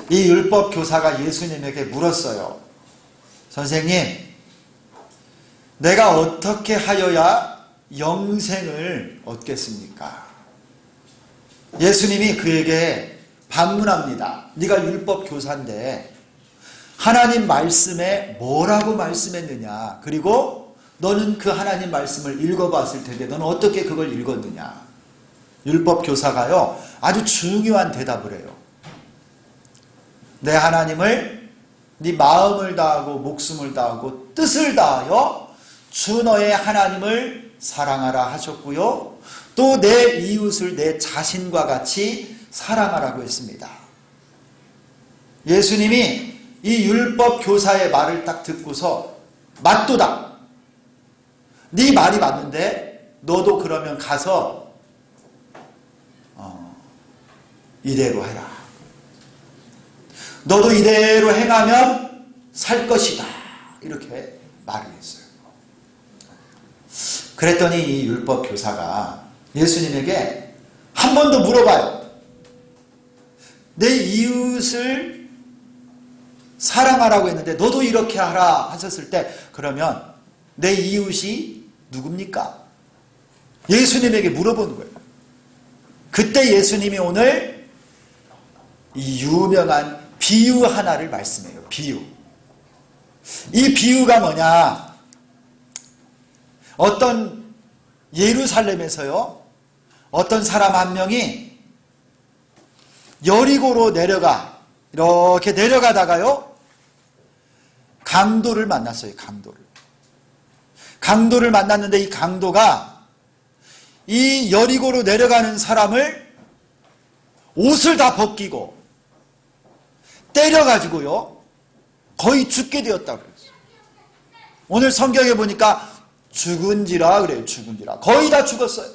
이 율법 교사가 예수님에게 물었어요. 선생님, 내가 어떻게 하여야 영생을 얻겠습니까? 예수님이 그에게 반문합니다. 네가 율법 교사인데 하나님 말씀에 뭐라고 말씀했느냐? 그리고 너는 그 하나님 말씀을 읽어봤을 텐데 너는 어떻게 그걸 읽었느냐? 율법 교사가요, 아주 중요한 대답을 해요. 내 하나님을 네 마음을 다하고 목숨을 다하고 뜻을 다하여 주 너의 하나님을 사랑하라 하셨고요. 또 내 이웃을 내 자신과 같이 사랑하라고 했습니다. 예수님이 이 율법 교사의 말을 딱 듣고서 맞도다. 네 말이 맞는데 너도 그러면 가서 이대로 해라. 너도 이대로 행하면 살 것이다. 이렇게 말을 했어요. 그랬더니 이 율법 교사가 예수님에게 한 번 더 물어봐요. 내 이웃을 사랑하라고 했는데 너도 이렇게 하라 하셨을 때 그러면 내 이웃이 누굽니까? 예수님에게 물어보는 거예요. 그때 예수님이 오늘 이 유명한 비유 하나를 말씀해요. 비유. 이 비유가 뭐냐? 어떤 예루살렘에서요, 어떤 사람 한 명이 여리고로 이렇게 내려가다가요, 강도를 만났어요. 강도를 만났는데 이 강도가 이 여리고로 내려가는 사람을 옷을 다 벗기고 때려가지고요, 거의 죽게 되었다고 그랬어요. 오늘 성경에 보니까 죽은지라 그래요. 죽은지라. 거의 다 죽었어요.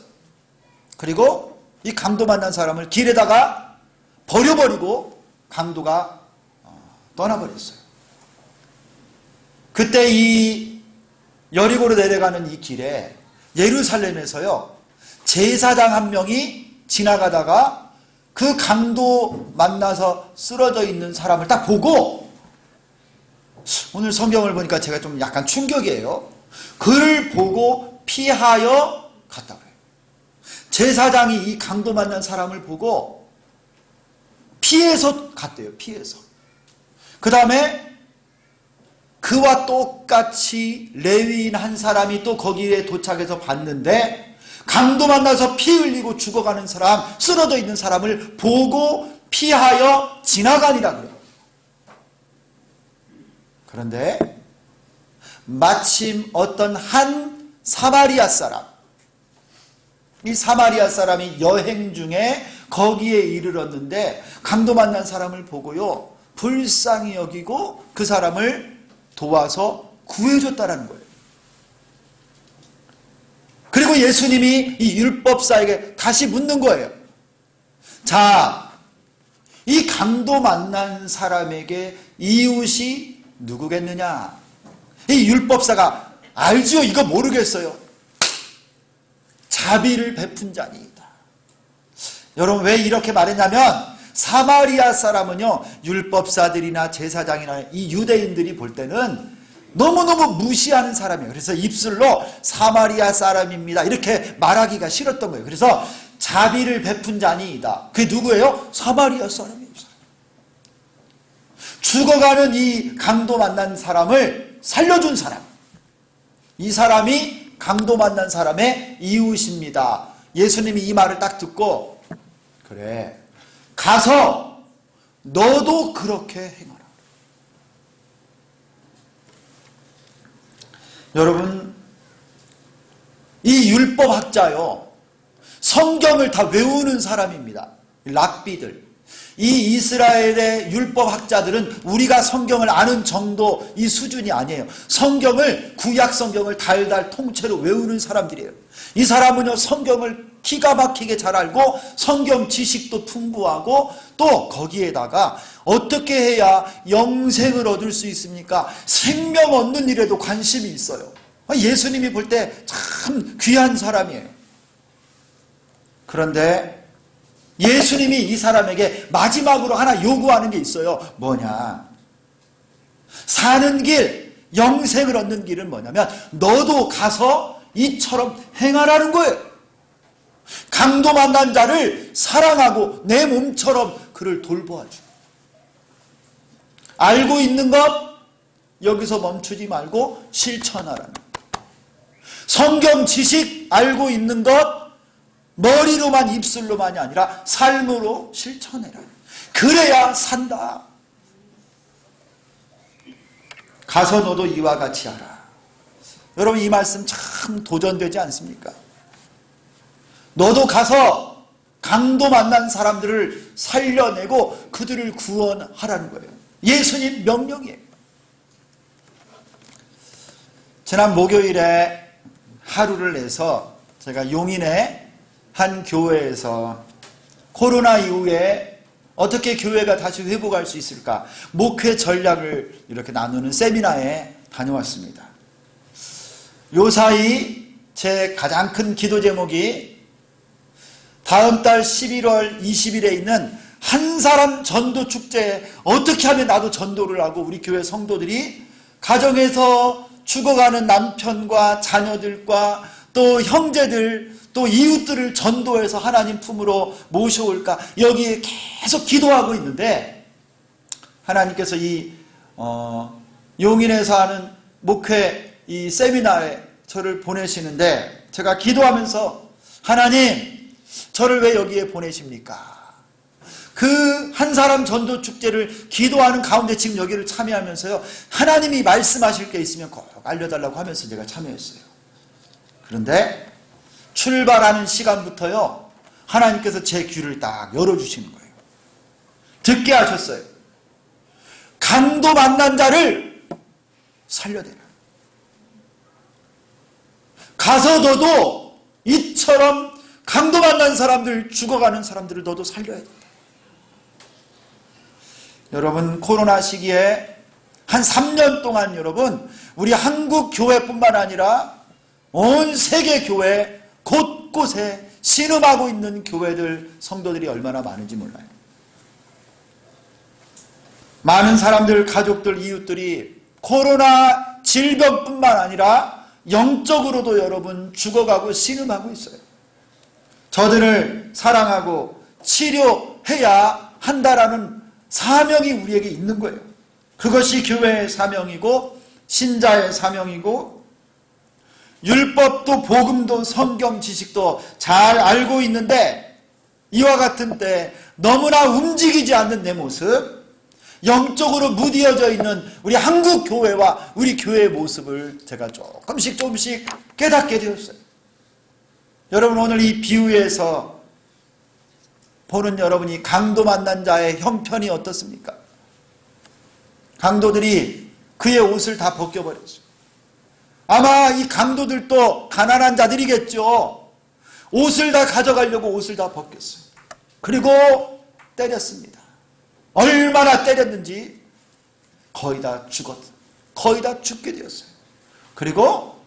그리고 이 강도 만난 사람을 길에다가 버려버리고 강도가 떠나버렸어요. 그때 이 여리고로 내려가는 이 길에 예루살렘에서요, 제사장 한 명이 지나가다가 그 강도 만나서 쓰러져 있는 사람을 딱 보고, 오늘 성경을 보니까 제가 좀 약간 충격이에요. 그를 보고 피하여 갔다고 해요. 제사장이 이 강도 만난 사람을 보고 피해서 갔대요. 피해서. 그 다음에 그와 똑같이 레위인 한 사람이 또 거기에 도착해서 봤는데 강도 만나서 피 흘리고 죽어가는 사람, 쓰러져 있는 사람을 보고 피하여 지나가니라 그래요. 그런데 마침 어떤 한 사마리아 사람, 이 사마리아 사람이 여행 중에 거기에 이르렀는데 강도 만난 사람을 보고요, 불쌍히 여기고 그 사람을 도와서 구해줬다라는 거예요. 그리고 예수님이 이 율법사에게 다시 묻는 거예요. 자, 이 강도 만난 사람에게 이웃이 누구겠느냐? 이 율법사가 알지요? 이거 모르겠어요. 자비를 베푼 자니이다. 여러분, 왜 이렇게 말했냐면 사마리아 사람은요, 율법사들이나 제사장이나 이 유대인들이 볼 때는 너무너무 무시하는 사람이에요. 그래서 입술로 사마리아 사람입니다 이렇게 말하기가 싫었던 거예요. 그래서 자비를 베푼 자니이다. 그게 누구예요? 사마리아 사람이에요. 죽어가는 이 강도 만난 사람을 살려준 사람, 이 사람이 강도 만난 사람의 이웃입니다. 예수님이 이 말을 딱 듣고, 그래, 가서 너도 그렇게 행하라. 여러분, 이 율법학자요, 성경을 다 외우는 사람입니다. 랍비들. 이 이스라엘의 율법학자들은 우리가 성경을 아는 정도 이 수준이 아니에요. 성경을, 구약 성경을 달달 통째로 외우는 사람들이에요. 이 사람은요, 성경을 기가 막히게 잘 알고 성경 지식도 풍부하고 또 거기에다가 어떻게 해야 영생을 얻을 수 있습니까? 생명 얻는 일에도 관심이 있어요. 예수님이 볼 때 참 귀한 사람이에요. 그런데 예수님이 이 사람에게 마지막으로 하나 요구하는 게 있어요. 뭐냐? 사는 길, 영생을 얻는 길은 뭐냐면 너도 가서 이처럼 행하라는 거예요. 강도 만난 자를 사랑하고 내 몸처럼 그를 돌보아줘. 알고 있는 것 여기서 멈추지 말고 실천하라는 거예요. 성경 지식 알고 있는 것 머리로만 입술로만이 아니라 삶으로 실천해라. 그래야 산다. 가서 너도 이와 같이 하라. 여러분 이 말씀 참 도전되지 않습니까? 너도 가서 강도 만난 사람들을 살려내고 그들을 구원하라는 거예요. 예수님 명령이에요. 지난 목요일에 하루를 내서 제가 용인의 한 교회에서 코로나 이후에 어떻게 교회가 다시 회복할 수 있을까 목회 전략을 이렇게 나누는 세미나에 다녀왔습니다. 요사이 제 가장 큰 기도 제목이 다음 달 11월 20일에 있는 한 사람 전도 축제에 어떻게 하면 나도 전도를 하고 우리 교회 성도들이 가정에서 죽어가는 남편과 자녀들과 또 형제들 또 이웃들을 전도해서 하나님 품으로 모셔올까 여기에 계속 기도하고 있는데 하나님께서 이 용인에서 하는 목회 이 세미나에 저를 보내시는데 제가 기도하면서 하나님 저를 왜 여기에 보내십니까? 그 한 사람 전도 축제를 기도하는 가운데 지금 여기를 참여하면서요 하나님이 말씀하실 게 있으면 꼭 알려달라고 하면서 제가 참여했어요. 그런데 출발하는 시간부터요 하나님께서 제 귀를 딱 열어주시는 거예요. 듣게 하셨어요. 강도 만난 자를 살려내라. 가서 너도 이처럼 강도 만난 사람들, 죽어가는 사람들을 너도 살려야 된다. 여러분 코로나 시기에 한 3년 동안 여러분 우리 한국 교회뿐만 아니라 온 세계 교회 곳곳에 신음하고 있는 교회들 성도들이 얼마나 많은지 몰라요. 많은 사람들, 가족들, 이웃들이 코로나 질병뿐만 아니라 영적으로도 여러분 죽어가고 신음하고 있어요. 저들을 사랑하고 치료해야 한다라는 사명이 우리에게 있는 거예요. 그것이 교회의 사명이고 신자의 사명이고 율법도 복음도 성경 지식도 잘 알고 있는데 이와 같은 때 너무나 움직이지 않는 내 모습, 영적으로 무디어져 있는 우리 한국 교회와 우리 교회의 모습을 제가 조금씩 깨닫게 되었어요. 여러분 오늘 이 비유에서 보는 여러분이 강도 만난 자의 형편이 어떻습니까? 강도들이 그의 옷을 다 벗겨버렸어요. 아마 이 강도들도 가난한 자들이겠죠. 옷을 다 가져가려고 옷을 다 벗겼어요. 그리고 때렸습니다. 얼마나 때렸는지 거의 다 죽었어요. 거의 다 죽게 되었어요. 그리고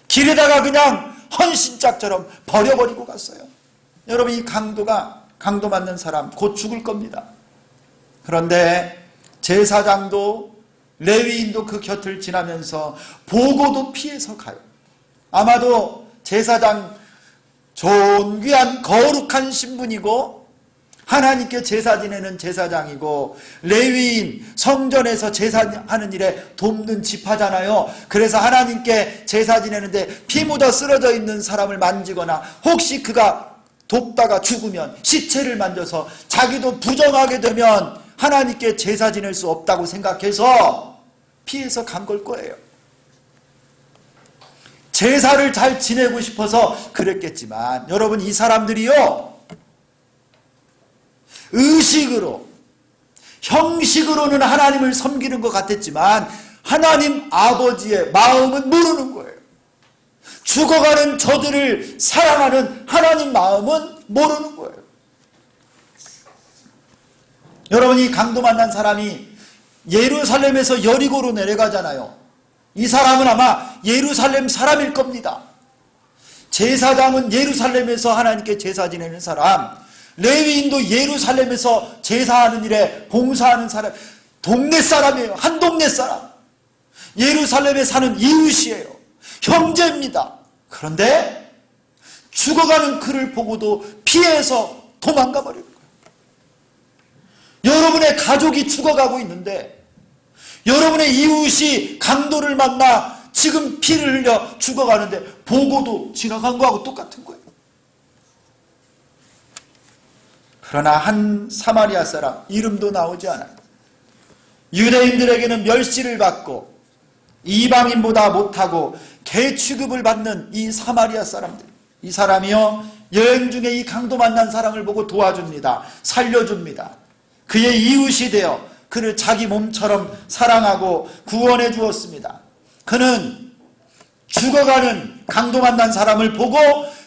길에다가 그냥 헌신짝처럼 버려버리고 갔어요. 여러분 이 강도 맞는 사람 곧 죽을 겁니다. 그런데 제사장도 레위인도 그 곁을 지나면서 보고도 피해서 가요. 아마도 제사장 존귀한 거룩한 신분이고 하나님께 제사 지내는 제사장이고 레위인 성전에서 제사하는 일에 돕는 지파잖아요. 그래서 하나님께 제사 지내는데 피 묻어 쓰러져 있는 사람을 만지거나 혹시 그가 돕다가 죽으면 시체를 만져서 자기도 부정하게 되면 하나님께 제사 지낼 수 없다고 생각해서 피해서 간 걸 거예요. 제사를 잘 지내고 싶어서 그랬겠지만 여러분 이 사람들이요 의식으로 형식으로는 하나님을 섬기는 것 같았지만 하나님 아버지의 마음은 모르는 거예요. 죽어가는 저들을 사랑하는 하나님 마음은 모르는 거예요. 여러분 이 강도 만난 사람이 예루살렘에서 여리고로 내려가잖아요. 이 사람은 아마 예루살렘 사람일 겁니다. 제사장은 예루살렘에서 하나님께 제사 지내는 사람, 레위인도 예루살렘에서 제사하는 일에 봉사하는 사람, 동네 사람이에요. 한 동네 사람. 예루살렘에 사는 이웃이에요. 형제입니다. 그런데 죽어가는 그를 보고도 피해서 도망가 버리는 거예요. 여러분의 가족이 죽어가고 있는데, 여러분의 이웃이 강도를 만나 지금 피를 흘려 죽어가는데 보고도 지나간 거하고 똑같은 거예요. 그러나 한 사마리아 사람, 이름도 나오지 않아요. 유대인들에게는 멸시를 받고 이방인보다 못하고 개 취급을 받는 이 사마리아 사람들, 이 사람이요 여행 중에 이 강도 만난 사람을 보고 도와줍니다. 살려줍니다. 그의 이웃이 되어 그를 자기 몸처럼 사랑하고 구원해 주었습니다. 그는 죽어가는 강도 만난 사람을 보고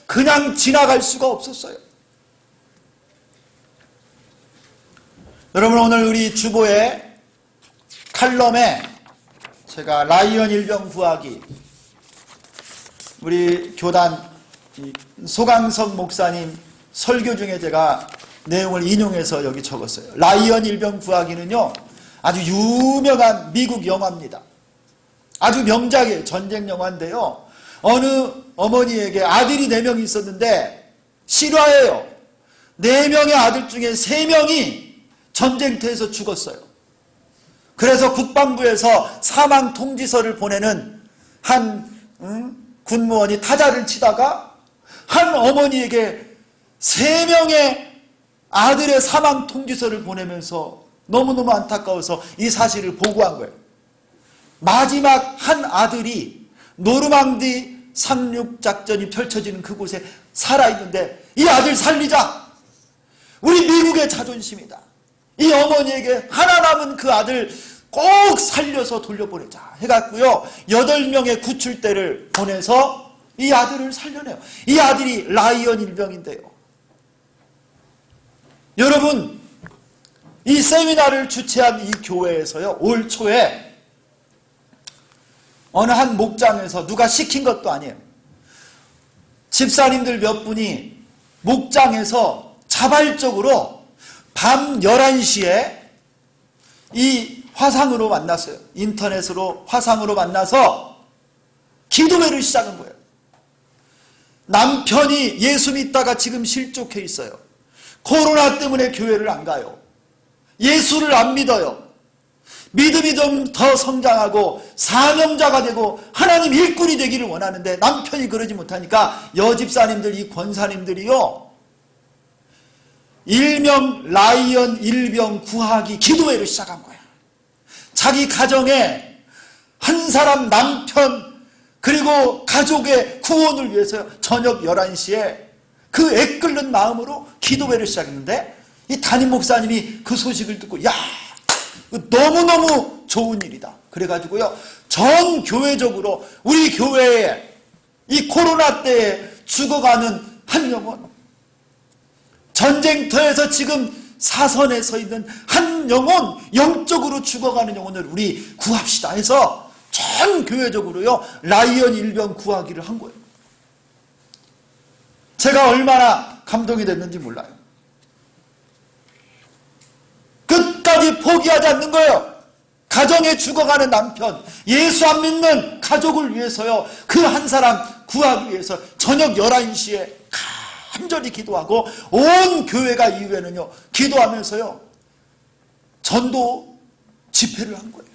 그냥 지나갈 수가 없었어요. 여러분, 오늘 우리 주보의 칼럼에 제가 라이언 일병 구하기, 우리 교단 소강석 목사님 설교 중에 제가 내용을 인용해서 여기 적었어요. 라이언 일병 구하기는요 아주 유명한 미국 영화입니다. 아주 명작이에요. 전쟁 영화인데요, 어느 어머니에게 아들이 4명이 있었는데 실화예요. 4명의 아들 중에 3명이 전쟁터에서 죽었어요. 그래서 국방부에서 사망 통지서를 보내는 한 군무원이 타자를 치다가 한 어머니에게 3명의 아들의 사망 통지서를 보내면서 너무너무 안타까워서 이 사실을 보고한 거예요. 마지막 한 아들이 노르망디 상륙작전이 펼쳐지는 그곳에 살아있는데, 이 아들 살리자! 우리 미국의 자존심이다. 이 어머니에게 하나 남은 그 아들 꼭 살려서 돌려보내자 해갖고요 8명의 구출대를 보내서 이 아들을 살려내요. 이 아들이 라이언 일병인데요, 여러분, 이 세미나를 주최한 이 교회에서요 올 초에 어느 한 목장에서, 누가 시킨 것도 아니에요, 집사님들 몇 분이 목장에서 자발적으로 밤 11시에 이 화상으로 만났어요. 인터넷으로 화상으로 만나서 기도회를 시작한 거예요. 남편이 예수 믿다가 지금 실족해 있어요. 코로나 때문에 교회를 안 가요. 예수를 안 믿어요. 믿음이 좀 더 성장하고 사명자가 되고 하나님 일꾼이 되기를 원하는데 남편이 그러지 못하니까 여집사님들, 이 권사님들이요 일명 라이언 일병 구하기 기도회를 시작한 거야. 자기 가정에 한 사람 남편 그리고 가족의 구원을 위해서 저녁 11시에 그 애끓는 마음으로 기도회를 시작했는데, 이 담임 목사님이 그 소식을 듣고 야, 너무너무 좋은 일이다 그래가지고요 전 교회적으로 우리 교회에 이 코로나 때에 죽어가는 한 영혼, 전쟁터에서 지금 사선에 서 있는 한 영혼, 영적으로 죽어가는 영혼을 우리 구합시다 해서 전 교회적으로요 라이언 일병 구하기를 한 거예요. 제가 얼마나 감동이 됐는지 몰라요. 끝까지 포기하지 않는 거예요. 가정에 죽어가는 남편, 예수 안 믿는 가족을 위해서요 그 한 사람 구하기 위해서 저녁 11시에 간절히 기도하고 온 교회가 이후에는요 기도하면서요 전도 집회를 한 거예요.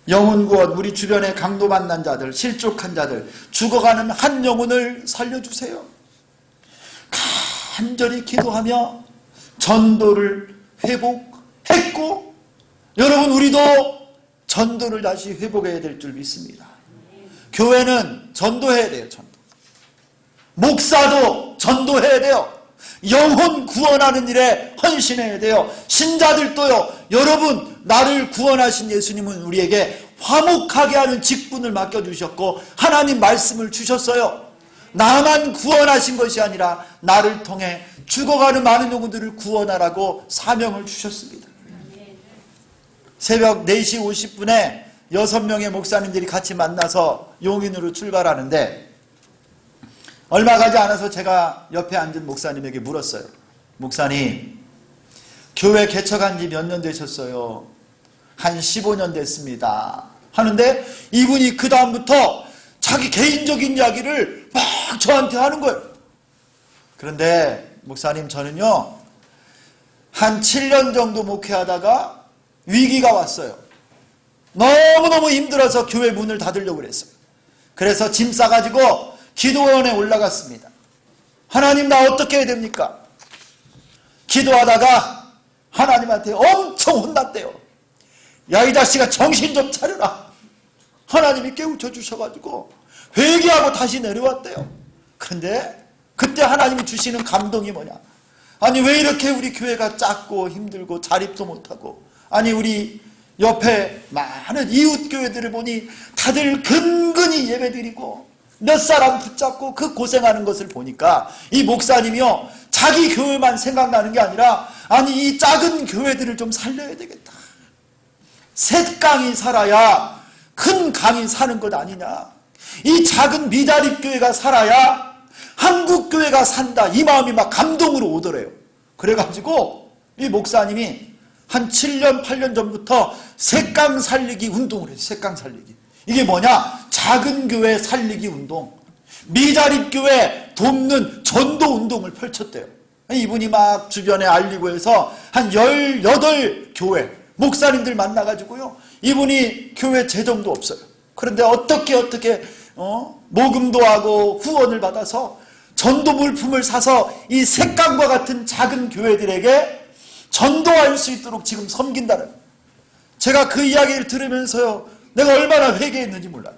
영혼 구원, 우리 주변에 강도 만난 자들, 실족한 자들, 죽어가는 한 영혼을 살려주세요. 간절히 기도하며 전도를 회복했고, 여러분 우리도 전도를 다시 회복해야 될 줄 믿습니다. 교회는 전도해야 돼요. 목사도 전도해야 돼요. 영혼 구원하는 일에 헌신해야 돼요. 신자들도요, 여러분 나를 구원하신 예수님은 우리에게 화목하게 하는 직분을 맡겨주셨고 하나님 말씀을 주셨어요. 나만 구원하신 것이 아니라 나를 통해 죽어가는 많은 영혼들을 구원하라고 사명을 주셨습니다. 새벽 4시 50분에 6명의 목사님들이 같이 만나서 용인으로 출발하는데, 얼마 가지 않아서 제가 옆에 앉은 목사님에게 물었어요. 목사님, 교회 개척한 지 몇 년 되셨어요? 한 15년 됐습니다. 하는데 이분이 그 다음부터 자기 개인적인 이야기를 막 저한테 하는 거예요. 그런데 목사님, 저는요 한 7년 정도 목회하다가 위기가 왔어요. 너무너무 힘들어서 교회 문을 닫으려고 그랬어요. 그래서 짐 싸가지고 기도원에 올라갔습니다. 하나님, 나 어떻게 해야 됩니까? 기도하다가 하나님한테 엄청 혼났대요. 야, 이 자식아, 정신 좀 차려라. 하나님이 깨우쳐 주셔가지고 회개하고 다시 내려왔대요. 그런데 그때 하나님이 주시는 감동이 뭐냐? 아니, 왜 이렇게 우리 교회가 작고 힘들고 자립도 못하고, 아니 우리 옆에 많은 이웃 교회들을 보니 다들 근근히 예배드리고 몇 사람 붙잡고 그 고생하는 것을 보니까 이 목사님이요, 자기 교회만 생각나는 게 아니라, 아니 이 작은 교회들을 좀 살려야 되겠다. 셋강이 살아야 큰 강이 사는 것 아니냐. 이 작은 미자립 교회가 살아야 한국 교회가 산다. 이 마음이 막 감동으로 오더래요. 그래가지고 이 목사님이 한 7년 8년 전부터 셋강 살리기 운동을 했어요. 셋강 살리기. 이게 뭐냐? 작은 교회 살리기 운동, 미자립 교회 돕는 전도 운동을 펼쳤대요. 이분이 막 주변에 알리고 해서 한 18교회 목사님들 만나가지고요, 이분이 교회 재정도 없어요. 그런데 어떻게 모금도 하고 후원을 받아서 전도 물품을 사서 이 색강과 같은 작은 교회들에게 전도할 수 있도록 지금 섬긴다는 거예요. 제가 그 이야기를 들으면서요, 내가 얼마나 회개했는지 몰라요.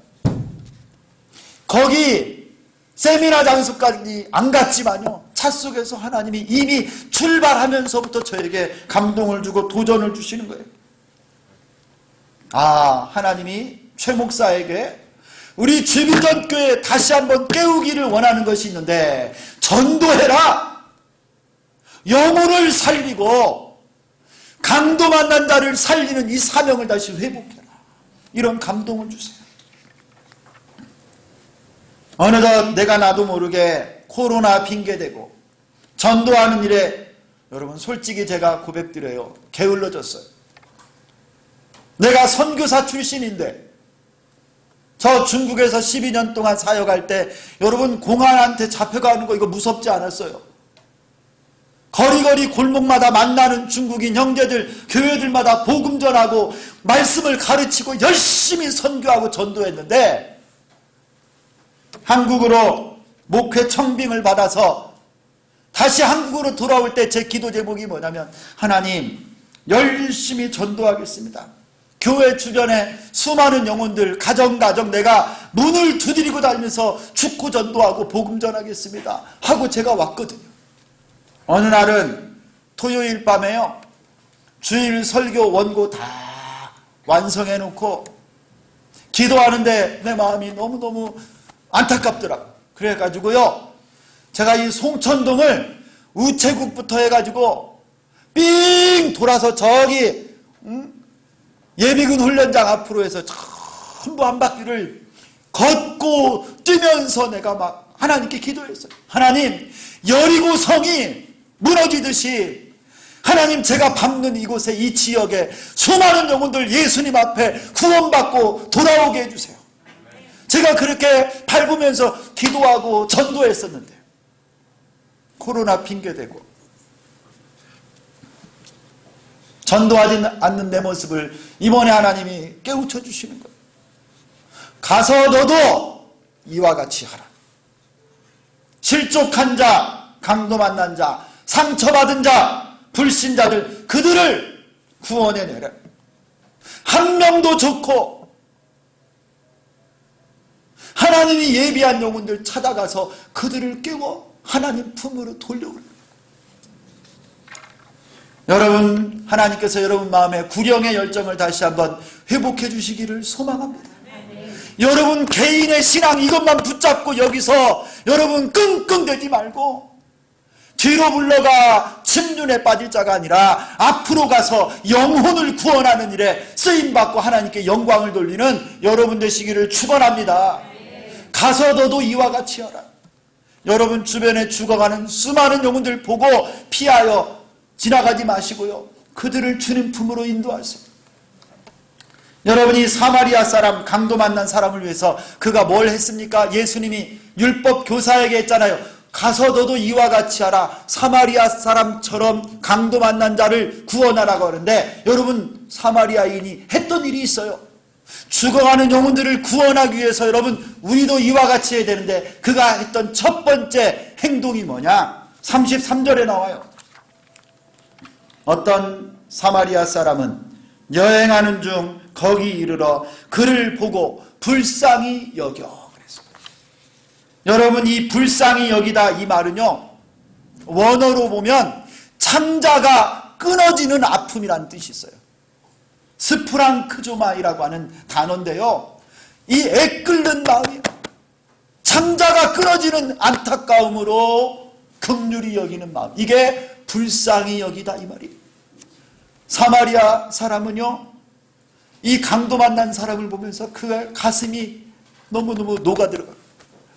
거기 세미나 장소까지 안 갔지만요, 차 속에서 하나님이 이미 출발하면서부터 저에게 감동을 주고 도전을 주시는 거예요. 아, 하나님이 최 목사에게 우리 주비전교회 다시 한번 깨우기를 원하는 것이 있는데, 전도해라. 영혼을 살리고 강도 만난 자를 살리는 이 사명을 다시 회복해라. 이런 감동을 주세요. 어느덧 내가 나도 모르게 코로나 핑계대고 전도하는 일에, 여러분 솔직히 제가 고백드려요, 게을러졌어요. 내가 선교사 출신인데 저 중국에서 12년 동안 사역할 때 여러분 공안한테 잡혀가는 거 이거 무섭지 않았어요? 거리거리 골목마다 만나는 중국인 형제들, 교회들마다 복음 전하고 말씀을 가르치고 열심히 선교하고 전도했는데, 한국으로 목회 청빙을 받아서 다시 한국으로 돌아올 때 제 기도 제목이 뭐냐면, 하나님 열심히 전도하겠습니다. 교회 주변에 수많은 영혼들 가정 내가 문을 두드리고 다니면서 축구 전도하고 복음 전하겠습니다 하고 제가 왔거든요. 어느 날은 토요일 밤에요, 주일 설교 원고 다 완성해 놓고 기도하는데 내 마음이 너무너무 안타깝더라고요. 그래가지고요, 제가 이 송천동을 우체국부터 해가지고 삥 돌아서 저기 예비군 훈련장 앞으로 해서 전부 한 바퀴를 걷고 뛰면서 내가 막 하나님께 기도했어요. 하나님, 여리고 성이 무너지듯이 하나님, 제가 밟는 이곳에, 이 지역에 수많은 영혼들 예수님 앞에 구원받고 돌아오게 해주세요. 제가 그렇게 밟으면서 기도하고 전도했었는데 코로나 핑계대고 전도하지 않는 내 모습을 이번에 하나님이 깨우쳐 주시는 거예요. 가서 너도 이와 같이 하라. 실족한 자, 강도 만난 자, 상처받은 자, 불신자들, 그들을 구원해내라. 한 명도 좋고 하나님이 예비한 영혼들 찾아가서 그들을 깨워 하나님 품으로 돌려올라. 여러분, 하나님께서 여러분 마음에 구령의 열정을 다시 한번 회복해 주시기를 소망합니다. 여러분 개인의 신앙 이것만 붙잡고 여기서 여러분 끙끙대지 말고 뒤로 물러가 침륜에 빠질 자가 아니라 앞으로 가서 영혼을 구원하는 일에 쓰임받고 하나님께 영광을 돌리는 여러분 되시기를 축원합니다. 가서 너도 이와 같이 하라. 여러분 주변에 죽어가는 수많은 영혼들 보고 피하여 지나가지 마시고요, 그들을 주님 품으로 인도하세요. 여러분이 사마리아 사람, 강도 만난 사람을 위해서 그가 뭘 했습니까? 예수님이 율법 교사에게 했잖아요. 가서 너도 이와 같이 하라. 사마리아 사람처럼 강도 만난 자를 구원하라고 하는데, 여러분 사마리아인이 했던 일이 있어요. 죽어가는 영혼들을 구원하기 위해서 여러분 우리도 이와 같이 해야 되는데, 그가 했던 첫 번째 행동이 뭐냐? 33절에 나와요. 어떤 사마리아 사람은 여행하는 중 거기 이르러 그를 보고 불쌍히 여겨 그랬습니다. 여러분, 이 불쌍히 여기다, 이 말은요, 원어로 보면 창자가 끊어지는 아픔이란 뜻이 있어요. 스프랑크조마이라고 하는 단어인데요, 이 애끓는 마음이에요. 창자가 끊어지는 안타까움으로 긍휼히 여기는 마음, 이게 불쌍히 여기다, 이 말이에요. 사마리아 사람은요, 이 강도 만난 사람을 보면서 그 가슴이 너무너무 녹아들어가요.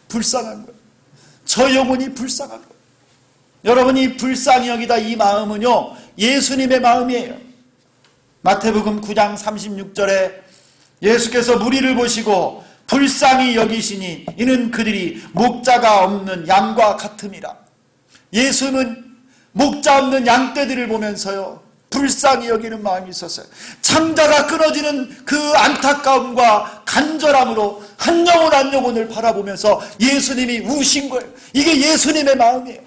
불쌍한 거예요. 저 영혼이 불쌍한 거예요. 여러분이 불쌍히 여기다, 이 마음은요, 예수님의 마음이에요. 마태복음 9장 36절에 예수께서 무리를 보시고 불쌍히 여기시니 이는 그들이 목자가 없는 양과 같음이라. 예수는 목자 없는 양떼들을 보면서요, 불쌍히 여기는 마음이 있었어요. 창자가 끊어지는 그 안타까움과 간절함으로 한 영혼 한 영혼을 바라보면서 예수님이 우신 거예요. 이게 예수님의 마음이에요.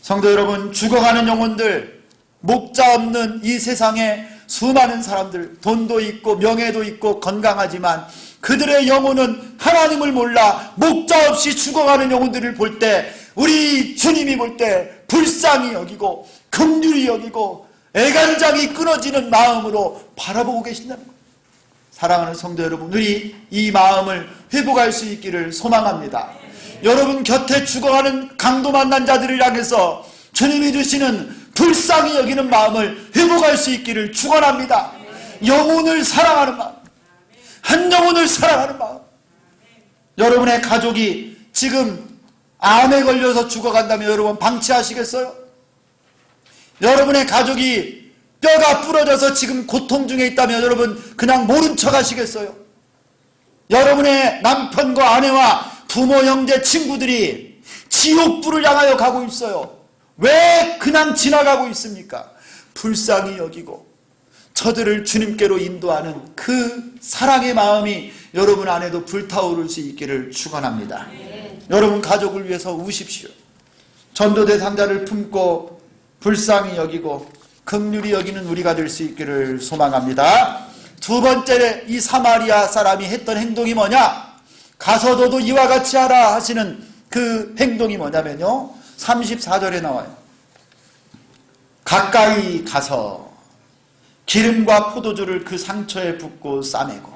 성도 여러분, 죽어가는 영혼들, 목자 없는 이 세상에 수많은 사람들, 돈도 있고 명예도 있고 건강하지만 그들의 영혼은 하나님을 몰라 목자 없이 죽어가는 영혼들을 볼 때, 우리 주님이 볼 때 불쌍히 여기고 긍휼히 여기고 애간장이 끊어지는 마음으로 바라보고 계신다는 거예요. 사랑하는 성도 여러분, 우리 이 마음을 회복할 수 있기를 소망합니다. 여러분 곁에 죽어가는 강도 만난 자들을 향해서 주님이 주시는 불쌍히 여기는 마음을 회복할 수 있기를 축원합니다. 영혼을 사랑하는 마음, 한 영혼을 사랑하는 마음. 여러분의 가족이 지금 암에 걸려서 죽어간다면 여러분 방치하시겠어요? 여러분의 가족이 뼈가 부러져서 지금 고통 중에 있다면 여러분 그냥 모른 척 하시겠어요? 여러분의 남편과 아내와 부모, 형제, 친구들이 지옥불을 향하여 가고 있어요. 왜 그냥 지나가고 있습니까? 불쌍히 여기고 저들을 주님께로 인도하는 그 사랑의 마음이 여러분 안에도 불타오를 수 있기를 축원합니다. 여러분 가족을 위해서 우십시오. 전도대 상자를 품고 불쌍히 여기고 긍휼히 여기는 우리가 될 수 있기를 소망합니다. 두 번째, 이 사마리아 사람이 했던 행동이 뭐냐? 가서 너도 이와 같이 하라 하시는 그 행동이 뭐냐면요, 34절에 나와요. 가까이 가서 기름과 포도주를 그 상처에 붓고 싸매고.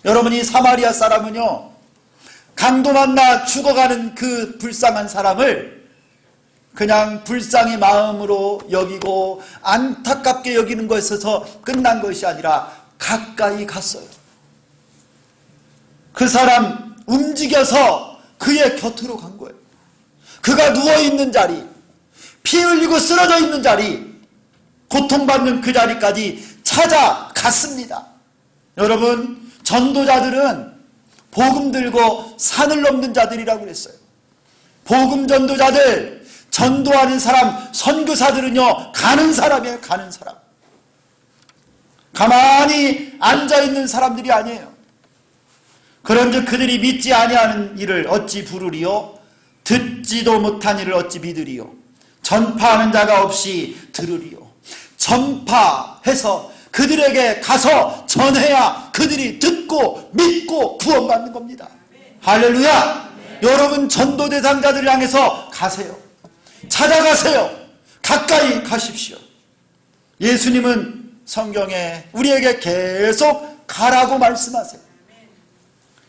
여러분, 이 사마리아 사람은요, 강도 만나 죽어가는 그 불쌍한 사람을 그냥 불쌍히 마음으로 여기고 안타깝게 여기는 것에서 끝난 것이 아니라 가까이 갔어요. 그 사람 움직여서 그의 곁으로 간 거예요. 그가 누워있는 자리, 피 흘리고 쓰러져 있는 자리, 고통받는 그 자리까지 찾아갔습니다. 여러분, 전도자들은 복음 들고 산을 넘는 자들이라고 그랬어요. 복음 전도자들, 전도하는 사람, 선교사들은요, 가는 사람이에요. 가는 사람. 가만히 앉아있는 사람들이 아니에요. 그런즉 그들이 믿지 아니하는 일을 어찌 부르리요? 듣지도 못한 일을 어찌 믿으리요? 전파하는 자가 없이 들으리요? 전파해서 그들에게 가서 전해야 그들이 듣고 믿고 구원받는 겁니다. 할렐루야! 여러분 전도 대상자들을 향해서 가세요. 찾아가세요. 가까이 가십시오. 예수님은 성경에 우리에게 계속 가라고 말씀하세요.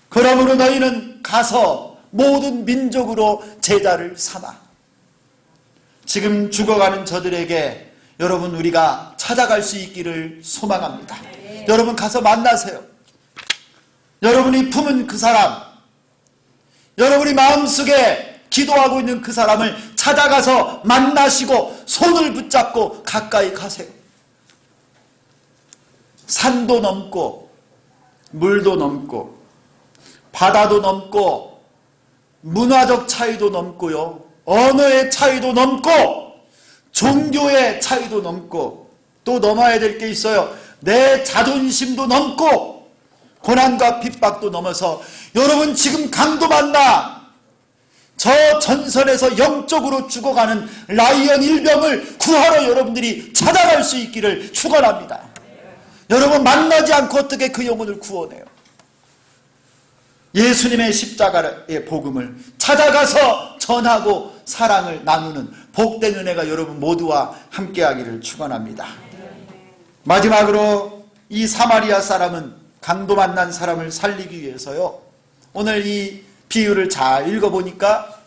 그러므로 너희는 가서 모든 민족으로 제자를 삼아. 지금 죽어가는 저들에게 여러분 우리가 찾아갈 수 있기를 소망합니다. 여러분 가서 만나세요. 여러분이 품은 그 사람, 여러분이 마음속에 기도하고 있는 그 사람을 찾아가서 만나시고 손을 붙잡고 가까이 가세요. 산도 넘고 물도 넘고 바다도 넘고 문화적 차이도 넘고요, 언어의 차이도 넘고 종교의 차이도 넘고 또 넘어야 될 게 있어요. 내 자존심도 넘고 고난과 핍박도 넘어서 여러분 지금 강도 만나 저 전선에서 영적으로 죽어가는 라이언 일병을 구하러 여러분들이 찾아갈 수 있기를 축원합니다. 여러분 만나지 않고 어떻게 그 영혼을 구원해요? 예수님의 십자가의 복음을 찾아가서 전하고 사랑을 나누는 복된 은혜가 여러분 모두와 함께하기를 축원합니다. 마지막으로 이 사마리아 사람은 강도 만난 사람을 살리기 위해서요, 오늘 이 비유를 잘 읽어보니까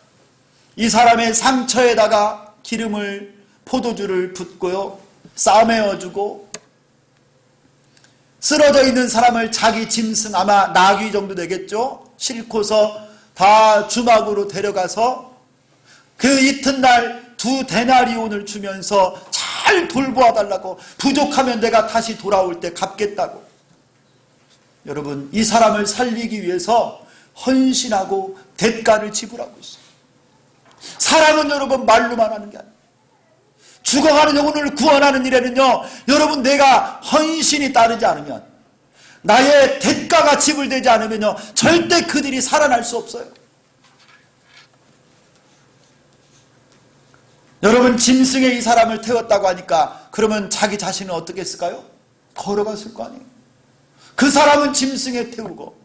이 사람의 상처에다가 기름을 포도주를 붓고요, 싸매어주고 쓰러져 있는 사람을 자기 짐승, 아마 나귀 정도 되겠죠, 싣고서 다 주막으로 데려가서 그 이튿날 2데나리온을 주면서 잘 돌보아 달라고, 부족하면 내가 다시 돌아올 때 갚겠다고. 여러분 이 사람을 살리기 위해서 헌신하고 대가를 지불하고 있어요. 사랑은 여러분 말로만 하는 게 아니에요. 죽어가는 영혼을 구원하는 일에는요, 여러분 내가 헌신이 따르지 않으면, 나의 대가가 지불되지 않으면요, 절대 그들이 살아날 수 없어요. 여러분 짐승에 이 사람을 태웠다고 하니까 그러면 자기 자신은 어떻게 했을까요? 걸어갔을 거 아니에요. 그 사람은 짐승에 태우고,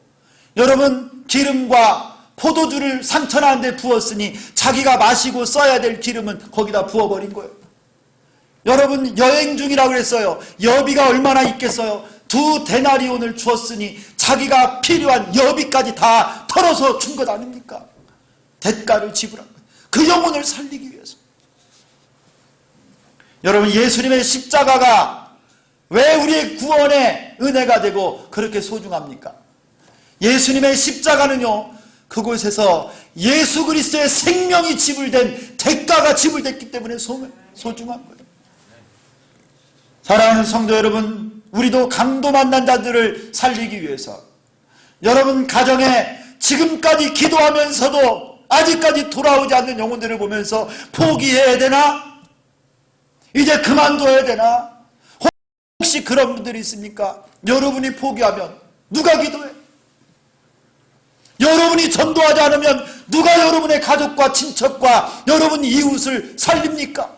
여러분 기름과 포도주를 상처난 데 부었으니 자기가 마시고 써야 될 기름은 거기다 부어버린 거예요. 여러분 여행 중이라고 그랬어요. 여비가 얼마나 있겠어요? 2데나리온을 주었으니 자기가 필요한 여비까지 다 털어서 준 것 아닙니까? 대가를 지불한 거예요. 그 영혼을 살리기 위해서. 여러분 예수님의 십자가가 왜 우리의 구원의 은혜가 되고 그렇게 소중합니까? 예수님의 십자가는요, 그곳에서 예수 그리스도의 생명이 지불된 대가가 지불됐기 때문에 소중한 거예요. 사랑하는 성도 여러분, 우리도 강도 만난 자들을 살리기 위해서, 여러분 가정에 지금까지 기도하면서도 아직까지 돌아오지 않는 영혼들을 보면서 포기해야 되나? 이제 그만둬야 되나? 혹시 그런 분들이 있습니까? 여러분이 포기하면 누가 기도해? 여러분이 전도하지 않으면 누가 여러분의 가족과 친척과 여러분 이웃을 살립니까?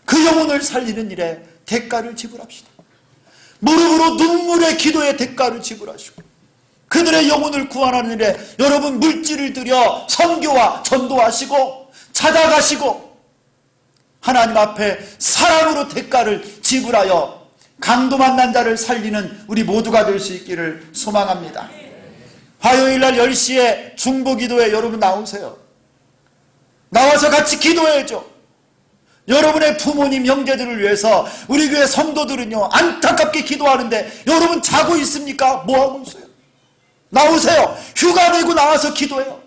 그 영혼을 살리는 일에 대가를 지불합시다. 무릎으로 눈물의 기도의 대가를 지불하시고, 그들의 영혼을 구원하는 일에 여러분 물질을 들여 선교와 전도하시고 찾아가시고 하나님 앞에 사랑으로 대가를 지불하여 강도 만난 자를 살리는 우리 모두가 될 수 있기를 소망합니다. 화요일날 10시에 중보기도에 여러분 나오세요. 나와서 같이 기도해야죠. 여러분의 부모님 형제들을 위해서 우리 교회 성도들은요 안타깝게 기도하는데 여러분 자고 있습니까? 뭐하고 있어요? 나오세요. 휴가 내고 나와서 기도해요.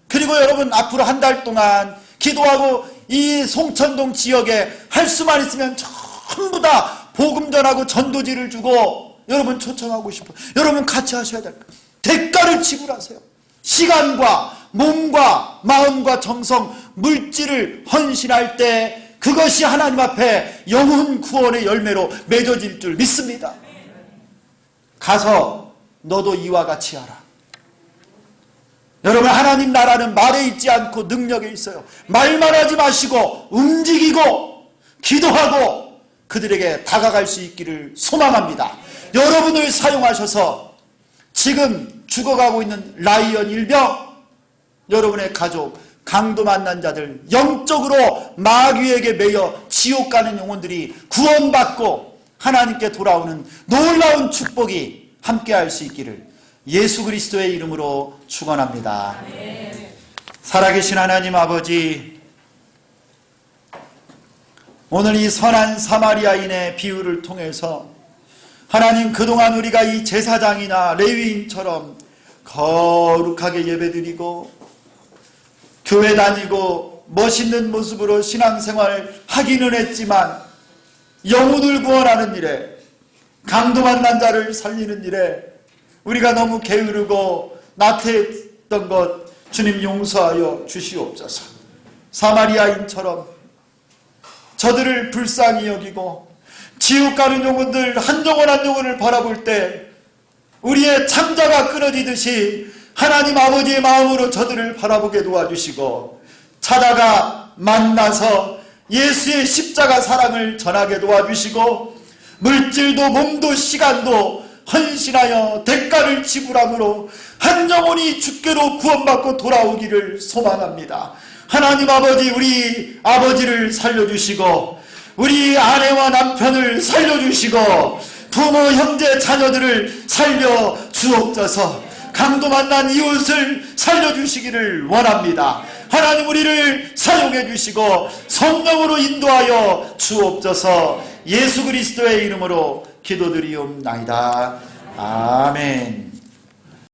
그리고 여러분 앞으로 한 달 동안 기도하고 이 송천동 지역에 할 수만 있으면 전부 다 복음 전하고 전도지를 주고 여러분 초청하고 싶어요. 여러분 같이 하셔야 될 거예요. 대가를 지불하세요. 시간과 몸과 마음과 정성, 물질을 헌신할 때 그것이 하나님 앞에 영혼 구원의 열매로 맺어질 줄 믿습니다. 가서 너도 이와 같이 하라. 여러분 하나님 나라는 말에 있지 않고 능력에 있어요. 말만 하지 마시고 움직이고 기도하고 그들에게 다가갈 수 있기를 소망합니다. 여러분을 사용하셔서 지금 죽어가고 있는 라이언 일병, 여러분의 가족, 강도 만난 자들, 영적으로 마귀에게 매여 지옥 가는 영혼들이 구원받고 하나님께 돌아오는 놀라운 축복이 함께할 수 있기를 예수 그리스도의 이름으로 축원합니다. 살아계신 하나님 아버지, 오늘 이 선한 사마리아인의 비유를 통해서 하나님 그동안 우리가 이 제사장이나 레위인처럼 거룩하게 예배드리고 교회 다니고 멋있는 모습으로 신앙생활 하기는 했지만 영혼을 구원하는 일에, 강도 만난 자를 살리는 일에 우리가 너무 게으르고 나태했던 것 주님 용서하여 주시옵소서. 사마리아인처럼 저들을 불쌍히 여기고 지옥 가는 영혼들 한 영혼 한 영혼을 바라볼 때 우리의 창자가 끊어지듯이 하나님 아버지의 마음으로 저들을 바라보게 도와주시고 찾아가 만나서 예수의 십자가 사랑을 전하게 도와주시고 물질도 몸도 시간도 헌신하여 대가를 지불함으로 한 영혼이 주께로 구원받고 돌아오기를 소망합니다. 하나님 아버지, 우리 아버지를 살려주시고 우리 아내와 남편을 살려주시고 부모 형제 자녀들을 살려주옵소서. 강도 만난 이웃을 살려주시기를 원합니다. 하나님 우리를 사용해 주시고 성령으로 인도하여 주옵소서. 예수 그리스도의 이름으로 기도드리옵나이다. 아멘.